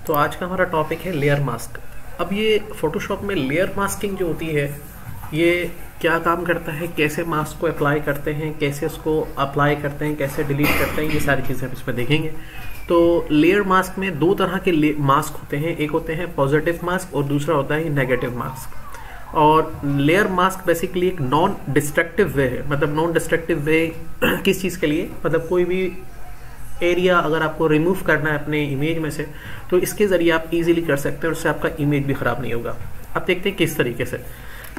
तो आज का हमारा टॉपिक है लेयर मास्क। अब ये फोटोशॉप में लेयर मास्किंग जो होती है ये क्या काम करता है, कैसे मास्क को अप्लाई करते हैं, कैसे उसको अप्लाई करते हैं, कैसे डिलीट करते हैं, ये सारी चीज़ें हम इसमें देखेंगे। तो लेयर मास्क में दो तरह के मास्क होते हैं, एक होते हैं पॉजिटिव मास्क और दूसरा होता है नेगेटिव मास्क। और लेयर मास्क बेसिकली एक नॉन डिस्ट्रक्टिव वे है। मतलब नॉन डिस्ट्रक्टिव वे किस चीज़ के लिए, मतलब कोई भी एरिया अगर आपको रिमूव करना है अपने इमेज में से तो इसके ज़रिए आप इजीली कर सकते हैं और उससे आपका इमेज भी ख़राब नहीं होगा। अब देखते हैं किस तरीके से।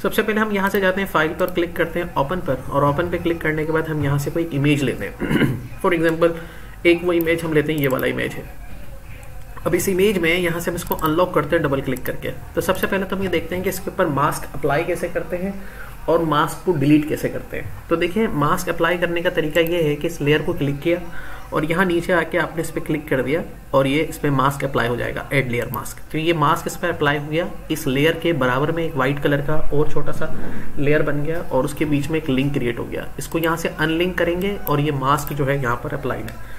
सबसे पहले हम यहाँ से जाते हैं फाइल पर, क्लिक करते हैं ओपन पर, और ओपन पे क्लिक करने के बाद हम यहाँ से कोई इमेज लेते हैं। फॉर एग्जांपल एक वो इमेज हम लेते हैं, ये वाला इमेज है। अब इस इमेज में यहाँ से हम इसको अनलॉक करते हैं डबल क्लिक करके। तो सबसे पहले तो हम ये देखते हैं कि इसके ऊपर मास्क अप्लाई कैसे करते हैं और मास्क को डिलीट कैसे करते हैं। तो देखिए मास्क अप्लाई करने का तरीका ये है कि इस लेयर को क्लिक किया और यहाँ नीचे आके आपने इस पर क्लिक कर दिया और ये इस पर मास्क अप्लाई हो जाएगा, ऐड लेयर मास्क। तो ये मास्क इस पर अप्लाई हो गया। इस लेयर के बराबर में एक वाइट कलर का और छोटा सा लेयर बन गया और उसके बीच में एक लिंक क्रिएट हो गया। इसको यहाँ से अनलिंक करेंगे और ये मास्क जो है यहाँ पर अप्लाइड है।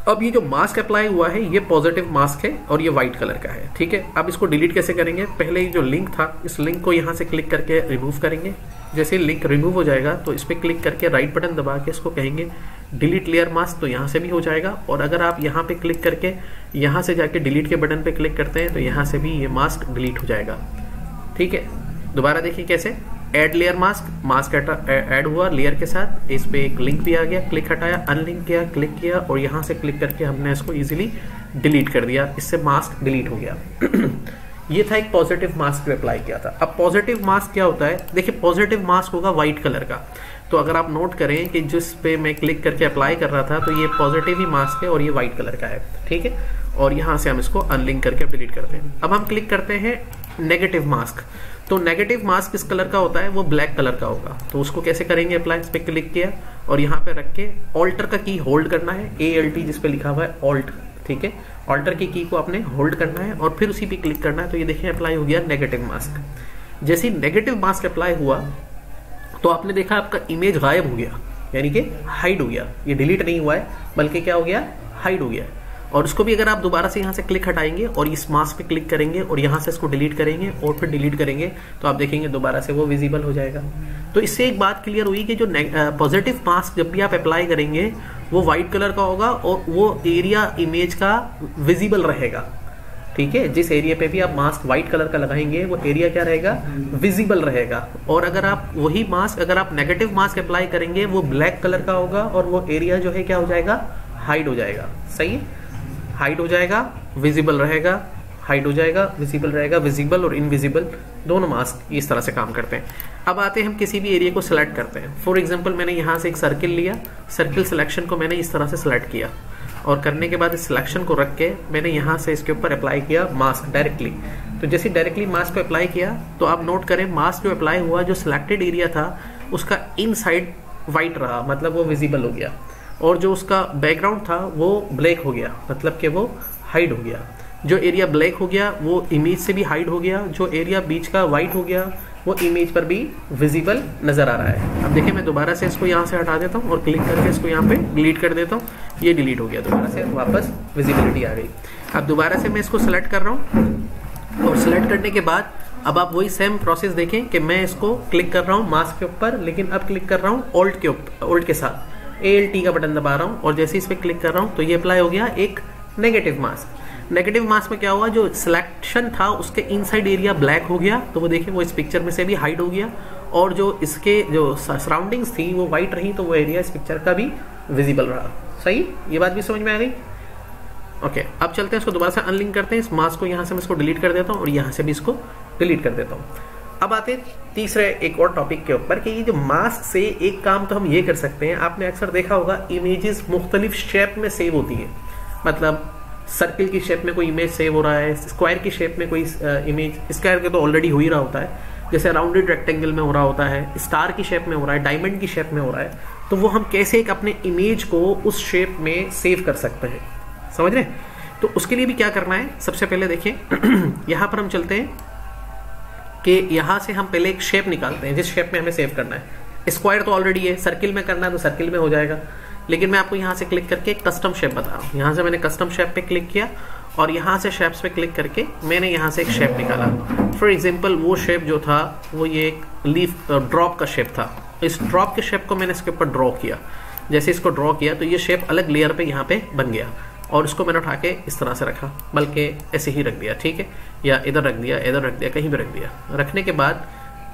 अब ये जो मास्क अप्लाई हुआ है ये पॉजिटिव मास्क है और ये व्हाइट कलर का है, ठीक है। अब इसको डिलीट कैसे करेंगे, पहले जो लिंक था इस लिंक को यहाँ से क्लिक करके रिमूव करेंगे। जैसे लिंक रिमूव हो जाएगा तो इस पर क्लिक करके राइट बटन दबा के इसको कहेंगे डिलीट लेयर मास्क, तो यहाँ से भी हो जाएगा। और अगर आप यहाँ पे क्लिक करके यहाँ से जाके डिलीट के बटन पे क्लिक करते हैं तो यहाँ से भी ये मास्क डिलीट हो जाएगा, ठीक है। दोबारा देखिए कैसे, add layer mask, mask add हुआ लेयर के साथ, इस पे एक लिंक भी आ गया, क्लिक हटाया, अनलिंक किया, क्लिक किया और यहाँ से क्लिक करके हमने इसको इजीली डिलीट कर दिया। इससे मास्क डिलीट हो गया। ये था एक पॉजिटिव मास्क पे अप्लाई किया था। अब पॉजिटिव मास्क क्या होता है, देखिए पॉजिटिव मास्क होगा व्हाइट कलर का। तो अगर आप नोट करें कि जिस पे मैं क्लिक करके अप्लाई कर रहा था तो ये पॉजिटिव ही मास्क है और ये व्हाइट कलर का है, ठीक है। और यहाँ से हम इसको अनलिंक करके डिलीट करते हैं। अब हम क्लिक करते हैं नेगेटिव मास्क। तो नेगेटिव मास्क किस कलर का होता है, वो ब्लैक कलर का होगा। तो उसको कैसे करेंगे अप्लाई, इस पे क्लिक किया और यहाँ पे रख के ऑल्टर का की होल्ड करना है, ALT जिस पे लिखा हुआ है ऑल्ट, ठीक है। ऑल्टर की को आपने होल्ड करना है और फिर उसी पे क्लिक करना है। तो ये देखिए अप्लाई हो गया नेगेटिव मास्क। जैसे ही नेगेटिव मास्क अप्लाई हुआ तो आपने देखा आपका इमेज गायब हो गया, यानी कि हाइड हो गया। ये डिलीट नहीं हुआ है बल्कि क्या हो गया, हाइड हो गया। और उसको भी अगर आप दोबारा से यहाँ से क्लिक हटाएंगे और इस मास्क पे क्लिक करेंगे और यहाँ से इसको डिलीट करेंगे और फिर डिलीट करेंगे तो आप देखेंगे दोबारा से वो विजिबल हो जाएगा। तो इससे एक बात क्लियर हुई कि जो पॉजिटिव मास्क जब भी आप अप्लाई करेंगे वो व्हाइट कलर का होगा और वो एरिया इमेज का विजिबल रहेगा, ठीक है। जिस एरिया पे भी आप मास्क व्हाइट कलर का लगाएंगे वो एरिया क्या रहेगा, विजिबल रहेगा। और अगर आप वही मास्क अगर आप नेगेटिव मास्क अप्लाई करेंगे वो ब्लैक कलर का होगा और वो एरिया जो है क्या हो जाएगा, हाइड हो जाएगा। सही है, हाइड हो जाएगा, विजिबल रहेगा, हाइड हो जाएगा, विजिबल रहेगा। विजिबल और इनविजिबल दोनों मास्क इस तरह से काम करते हैं। अब आते हैं हम किसी भी एरिया को सिलेक्ट करते हैं। फॉर एग्जांपल मैंने यहाँ से एक सर्किल लिया, सर्किल सिलेक्शन को मैंने इस तरह से सिलेक्ट किया और करने के बाद इस सिलेक्शन को रख के मैंने यहाँ से इसके ऊपर अप्लाई किया मास्क डायरेक्टली। तो जैसे डायरेक्टली मास्क पे अप्लाई किया तो आप नोट करें मास्क जो अप्लाई हुआ, जो सिलेक्टेड एरिया था उसका इन साइड वाइट रहा, मतलब वो विजिबल हो गया। और जो उसका बैकग्राउंड था वो ब्लैक हो गया, मतलब कि वो हाइड हो गया। जो एरिया ब्लैक हो गया वो इमेज से भी हाइड हो गया, जो एरिया बीच का वाइट हो गया वो इमेज पर भी विजिबल नजर आ रहा है। अब देखिए मैं दोबारा से इसको यहाँ से हटा देता हूँ और क्लिक करके इसको यहाँ पे डिलीट कर देता हूँ। ये डिलीट हो गया, दोबारा से वापस विजिबिलिटी आ गई। अब दोबारा से मैं इसको सिलेक्ट कर रहा हूँ और सिलेक्ट करने के बाद अब आप वही सेम प्रोसेस देखें कि मैं इसको क्लिक कर रहा हूँ मास्क के ऊपर, लेकिन अब क्लिक कर रहा हूँ ऑल्ट के ऊपर, ऑल्ट के साथ ALT का बटन दबा रहा हूँ और जैसे इस पर क्लिक कर रहा हूँ तो ये अप्लाई हो गया एक नेगेटिव मास्क। नेगेटिव मास्क में क्या हुआ, जो सिलेक्शन था उसके इनसाइड एरिया ब्लैक हो गया, तो वो देखिए वो इस पिक्चर में से भी हाइड हो गया। और जो इसके जो सराउंडिंग्स थी वो वाइट रही तो वो एरिया इस पिक्चर का भी विजिबल रहा। सही, ये बात भी समझ में आ गई। ओके, अब चलते हैं इसको दोबारा से अनलिंक करते हैं। इस मास्क को यहाँ से मैं इसको डिलीट कर देता हूँ और यहाँ से भी इसको डिलीट कर देता हूँ। अब आते हैं तीसरे एक और टॉपिक के ऊपर कि ये जो मास्क से एक काम तो हम ये कर सकते हैं, आपने अक्सर देखा होगा इमेजेस मुख्तलिफ शेप में सेव होती है। मतलब सर्किल की शेप में कोई इमेज सेव हो रहा है, स्क्वायर की शेप में कोई इमेज, स्क्वायर के तो ऑलरेडी हो ही रहा होता है, जैसे राउंडेड रेक्टेंगल में हो रहा होता है, स्टार की शेप में हो रहा है, डायमंड की शेप में हो रहा है। तो वो हम कैसे एक अपने इमेज को उस शेप में सेव कर सकते हैं, समझ रहे हैं। तो उसके लिए भी क्या करना है, सबसे पहले देखिए यहाँ पर हम चलते हैं कि यहाँ से हम पहले एक शेप निकालते हैं जिस शेप में हमें सेव करना है। स्क्वायर तो ऑलरेडी है, सर्किल में करना है तो सर्किल में हो जाएगा, लेकिन मैं आपको यहाँ से क्लिक करके एक कस्टम शेप बता रहा हूँ। यहाँ से मैंने कस्टम शेप पे क्लिक किया और यहाँ से शेप्स पे क्लिक करके मैंने यहाँ से एक शेप निकाला। फॉर एग्जांपल वो शेप जो था वो ये एक लीफ ड्रॉप का शेप था। इस ड्रॉप के शेप को मैंने इसके ऊपर ड्रॉ किया। जैसे इसको ड्रॉ किया तो ये शेप अलग लेयर पे यहाँ पे बन गया और इसको मैंने उठा के इस तरह से रखा, बल्कि ऐसे ही रख दिया, ठीक है, या इधर रख दिया, इधर रख दिया, कहीं भी रख दिया। रखने के बाद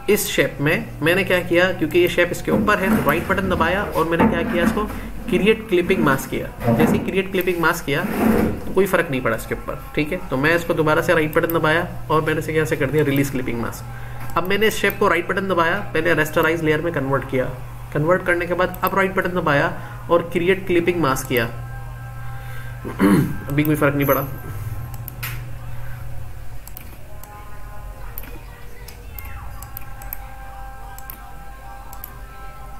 इस शेप में मैंने क्या किया, क्योंकि ये शेप इसके ऊपर है तो राइट बटन दबाया और मैंने क्या किया, इसको क्रिएट क्लिपिंग मास्क किया। जैसे ही क्रिएट क्लिपिंग मास्क किया तो कोई फर्क नहीं पड़ा इसके ऊपर, ठीक है। तो मैं इसको दोबारा से राइट बटन दबाया और मैंने से कैसे कर दिया रिलीज क्लिपिंग मास्क। अब मैंने इस शेप को राइट बटन दबाया, पहले रेस्टराइज लेयर में कन्वर्ट किया, कन्वर्ट करने के बाद अब राइट बटन दबाया और क्रिएट क्लिपिंग मास्क किया। अभी कोई फर्क नहीं पड़ा।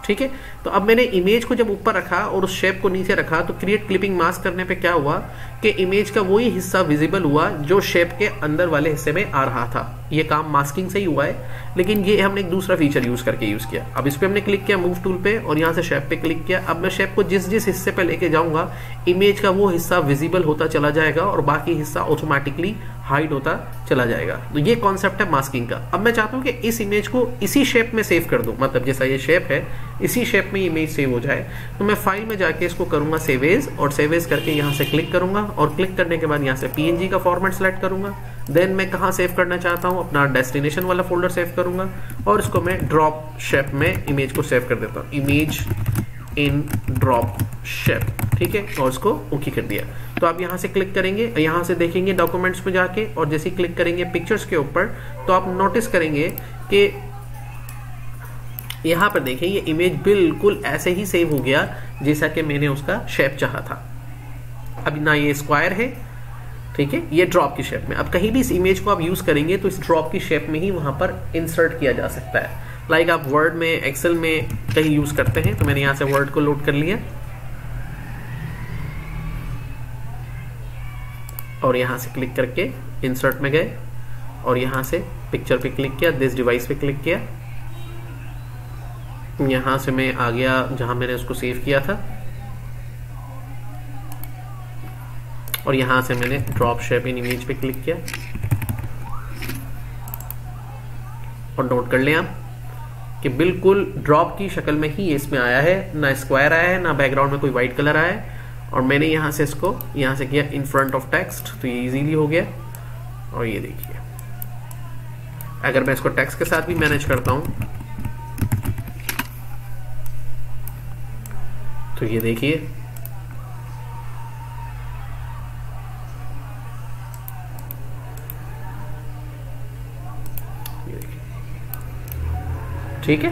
ठीक है, तो अब मैंने इमेज को जब ऊपर रखा और उस शेप को नीचे रखा तो क्रिएट क्लिपिंग मास्क करने पे क्या हुआ कि इमेज का वही हिस्सा विजिबल हुआ जो शेप के अंदर वाले हिस्से में आ रहा था। ये काम मास्किंग से ही हुआ है, लेकिन ये हमने एक दूसरा फीचर यूज करके यूज किया। अब इस पे हमने क्लिक किया मूव टूल पे और यहाँ से शेप पे क्लिक किया। अब मैं शेप को जिस जिस हिस्से पे लेके जाऊंगा इमेज का वो हिस्सा विजिबल होता चला जाएगा और बाकी हिस्सा ऑटोमेटिकली हाइड होता चला जाएगा। तो ये कॉन्सेप्ट है मास्किंग का। अब मैं चाहता हूँ कि इस इमेज को इसी शेप में सेव कर दूं, मतलब जैसा ये शेप है इसी शेप में इमेज सेव हो जाए। तो मैं फाइल में जाके इसको करूंगा सेव एज और सेव एज करके यहाँ से क्लिक करूंगा और क्लिक करने के बाद यहाँ से PNG का फॉर्मेट सेलेक्ट करूंगा। देन मैं कहाँ सेव करना चाहता हूँ, अपना डेस्टिनेशन वाला फोल्डर सेव करूंगा और इसको मैं ड्रॉप शेप में इमेज को सेव कर देता हूँ, इमेज इन ड्रॉप शेप, ठीक है, और इसको ओके कर दिया। तो आप यहाँ से क्लिक करेंगे, यहाँ से देखेंगे डॉक्यूमेंट्स में जाके और जैसे ही क्लिक करेंगे पिक्चर्स के ऊपर तो आप नोटिस करेंगे कि यहाँ पर देखिए ये इमेज बिल्कुल ऐसे ही सेव हो गया जैसा कि मैंने उसका शेप चाहा था। अब ना ये स्क्वायर है, ठीक है, ये ड्रॉप की शेप में। अब कहीं भी इस इमेज को आप यूज करेंगे तो इस ड्रॉप की शेप में ही वहां पर इंसर्ट किया जा सकता है। लाइक आप वर्ड में, एक्सेल में कहीं यूज करते हैं। तो मैंने यहाँ से वर्ड को लोड कर लिया और यहाँ से क्लिक करके इंसर्ट में गए और यहाँ से पिक्चर पे क्लिक किया, दिस डिवाइस पे क्लिक किया। यहाँ से मैं आ गया जहां मैंने उसको सेव किया था और यहाँ से मैंने ड्रॉप शेप इन इमेज पे क्लिक किया और नोट कर लिया कि बिल्कुल ड्रॉप की शक्ल में ही इसमें आया है, ना स्क्वायर आया है, ना बैकग्राउंड में कोई व्हाइट कलर आया है। और मैंने यहाँ से इसको यहाँ से किया इन फ्रंट ऑफ टेक्स्ट, तो ये इजीली हो गया। और ये देखिए अगर मैं इसको टेक्स्ट के साथ भी मैनेज करता हूं तो ये देखिए ठीक है,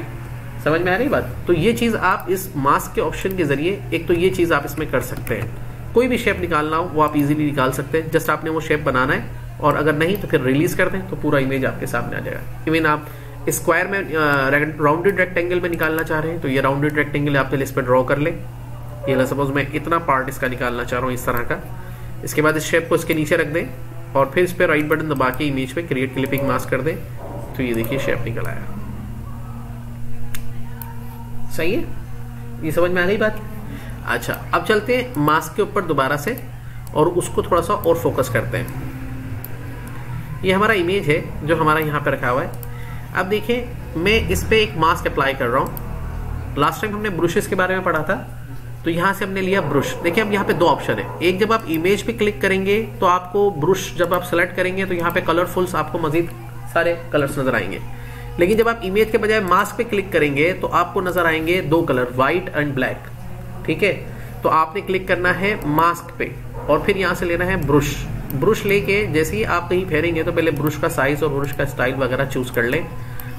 समझ में आ रही बात। तो ये चीज आप इस मास्क के ऑप्शन के जरिए, एक तो ये चीज आप इसमें कर सकते हैं, कोई भी शेप निकालना हो वो आप इजीली निकाल सकते हैं। जस्ट आपने वो शेप बनाना है और अगर नहीं तो फिर रिलीज कर दें तो पूरा इमेज आपके सामने आ जाएगा। इवन आप स्क्वायर में राउंडेड रेक्टेंगल में निकालना चाह रहे हैं तो ये राउंडेड रेक्टेंगल आप पहले इस पर ड्रॉ कर लें। ये सपोज मैं इतना पार्ट इसका निकालना चाह रहा हूँ इस तरह का। इसके बाद इस शेप को इसके नीचे रख दें और फिर इस पर राइट बटन दबा के इमेज पे क्रिएट क्लिपिंग मास्क कर दें तो ये देखिए शेप निकल आया। सही है, ये समझ में आ गई बात। अच्छा, अब चलते हैं मास्क के ऊपर दोबारा से और उसको थोड़ा सा और फोकस करते हैं। ये हमारा इमेज है जो हमारा यहाँ पे रखा हुआ है। अब देखिए मैं इस पे एक मास्क अप्लाई कर रहा हूँ। लास्ट टाइम हमने ब्रशेस के बारे में पढ़ा था तो यहाँ से हमने लिया ब्रश। देखिए अब यहाँ पे दो ऑप्शन है। एक, जब आप इमेज पे क्लिक करेंगे तो आपको ब्रश जब आप सेलेक्ट करेंगे तो यहाँ पे कलरफुल्स आपको मजीद सारे कलर्स नजर आएंगे। लेकिन जब आप इमेज के बजाय मास्क पे क्लिक करेंगे तो आपको नजर आएंगे दो कलर, व्हाइट एंड ब्लैक। ठीक है, तो आपने क्लिक करना है मास्क पे और फिर यहाँ से लेना है ब्रश। ब्रश लेके जैसे ही आप कहीं फेरेंगे तो पहले ब्रश का साइज और ब्रश का स्टाइल वगैरह चूज कर लें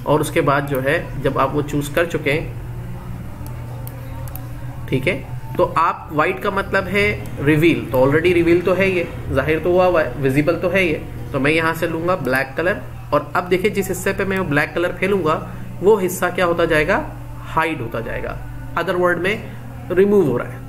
और उसके बाद जो है जब आप वो चूज कर चुके हैं, ठीक है, तो आप व्हाइट का मतलब है रिवील, तो ऑलरेडी रिवील तो है, ये जाहिर तो हुआ है, विजिबल तो है ये। तो मैं यहाँ से लूंगा ब्लैक कलर और अब देखिए जिस हिस्से पे मैं वो ब्लैक कलर फेलूंगा वो हिस्सा क्या होता जाएगा, हाइड होता जाएगा, अदर वर्ड में रिमूव हो रहा है।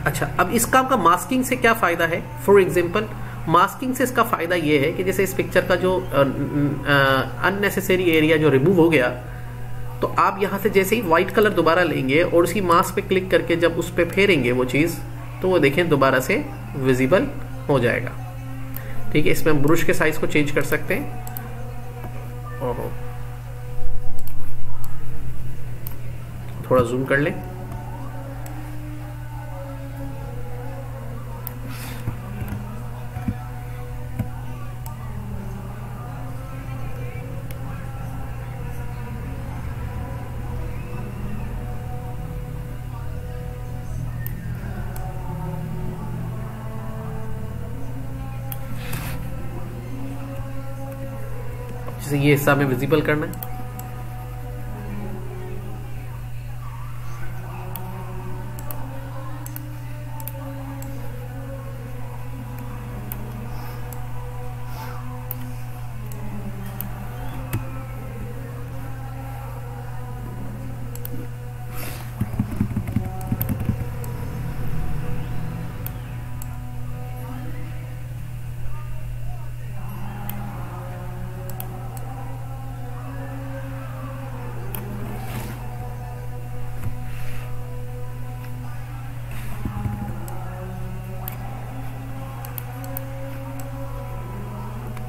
अच्छा, अब इस काम का मास्किंग से क्या फायदा है। फॉर एग्जाम्पल मास्किंग से इसका फायदा ये है कि जैसे इस पिक्चर का जो अननेसेसरी एरिया जो रिमूव हो गया तो आप यहाँ से जैसे ही व्हाइट कलर दोबारा लेंगे और उसी मास्क पे क्लिक करके जब उस पे फेरेंगे वो चीज़, तो वो देखें दोबारा से विजिबल हो जाएगा। ठीक है, इसमें हम ब्रश के साइज को चेंज कर सकते हैं। और थोड़ा जूम कर लें। जैसे ये हिस्सा हमें विजिबल करना है।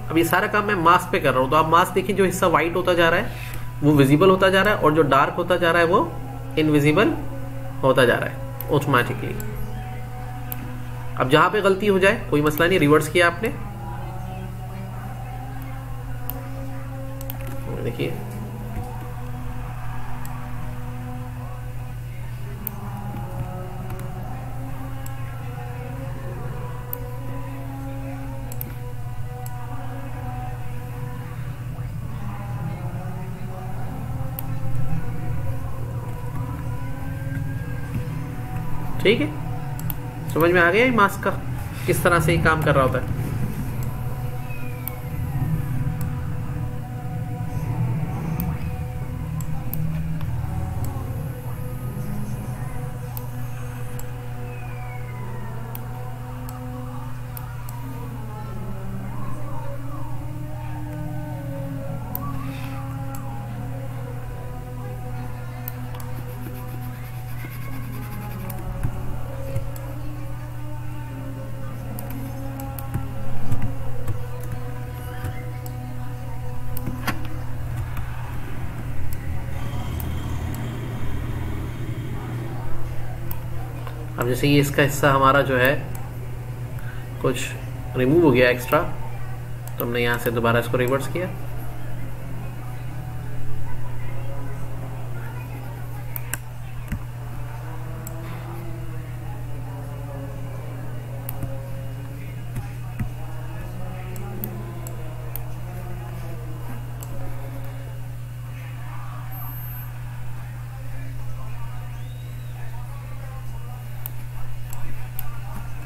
अब ये सारा काम मैं मास्क पे कर रहा हूं, तो आप मास्क देखिए, जो हिस्सा व्हाइट होता जा रहा है वो विजिबल होता जा रहा है, और जो डार्क होता जा रहा है वो इनविजिबल होता जा रहा है ऑटोमेटिकली। अब जहां पे गलती हो जाए कोई मसला नहीं, रिवर्स किया आपने, देखिए ठीक है। समझ में आ गया ये मास्क का किस तरह से ये काम कर रहा होता है। अब जैसे ये इसका हिस्सा हमारा जो है कुछ रिमूव हो गया एक्स्ट्रा, तो हमने यहाँ से दोबारा इसको रिवर्स किया।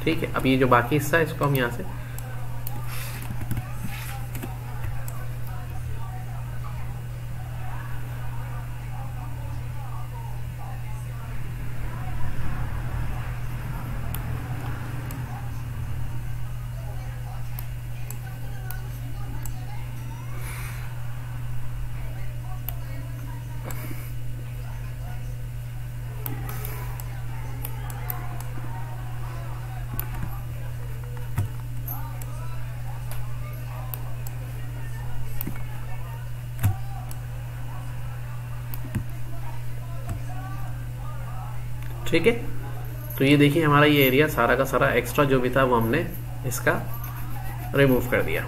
ठीक है, अब ये जो बाकी हिस्सा है इसको हम यहाँ से ठीक है। तो ये देखिए हमारा ये एरिया सारा का सारा एक्स्ट्रा जो भी था वो हमने इसका रिमूव कर दिया।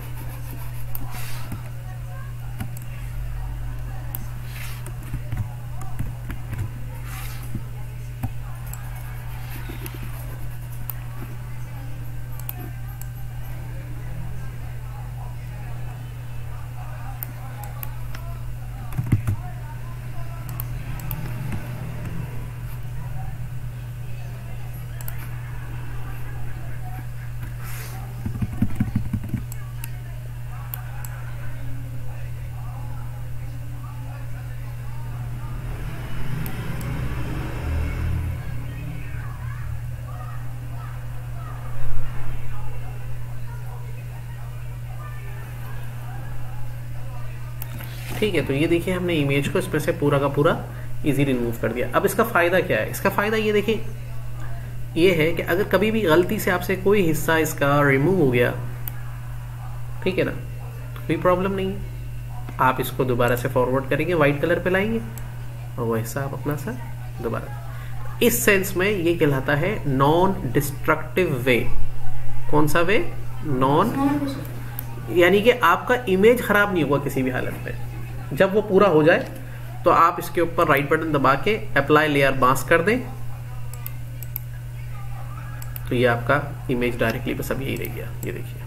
ठीक है, तो ये देखिए हमने इमेज को इसमें से पूरा का पूरा इजीली रिमूव कर दिया। अब इसका फायदा क्या है? इसका फायदा ये देखिए ये है कि अगर कभी भी गलती से आपसे कोई हिस्सा इसका रिमूव हो गया, ठीक है ना, तो कोई प्रॉब्लम नहीं है, आप इसको दोबारा से फॉरवर्ड करेंगे, व्हाइट कलर पे लाएंगे और वो हिस्सा आप अपना सा दोबारा। इस सेंस में ये कहलाता है नॉन डिस्ट्रक्टिव वे। कौन सा वे? नॉन, यानी कि आपका इमेज खराब नहीं होगा किसी भी हालत में। जब वो पूरा हो जाए तो आप इसके ऊपर राइट बटन दबा के अप्लाई लेयर मास्क कर दें, तो ये आपका इमेज डायरेक्टली बस अब यही रह गया, ये देखिए।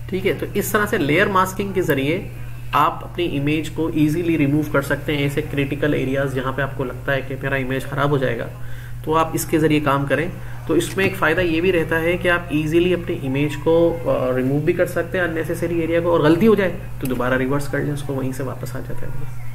ठीक है, तो इस तरह से लेयर मास्किंग के जरिए आप अपनी इमेज को इजीली रिमूव कर सकते हैं। ऐसे क्रिटिकल एरियाज जहां पे आपको लगता है कि मेरा इमेज खराब हो जाएगा, तो आप इसके जरिए काम करें। तो इसमें एक फायदा ये भी रहता है कि आप इजीली अपनी इमेज को रिमूव भी कर सकते हैं अननेसेसरी एरिया को, और गलती हो जाए तो दोबारा रिवर्स कर लें उसको, वहीं से वापस आ जाता है।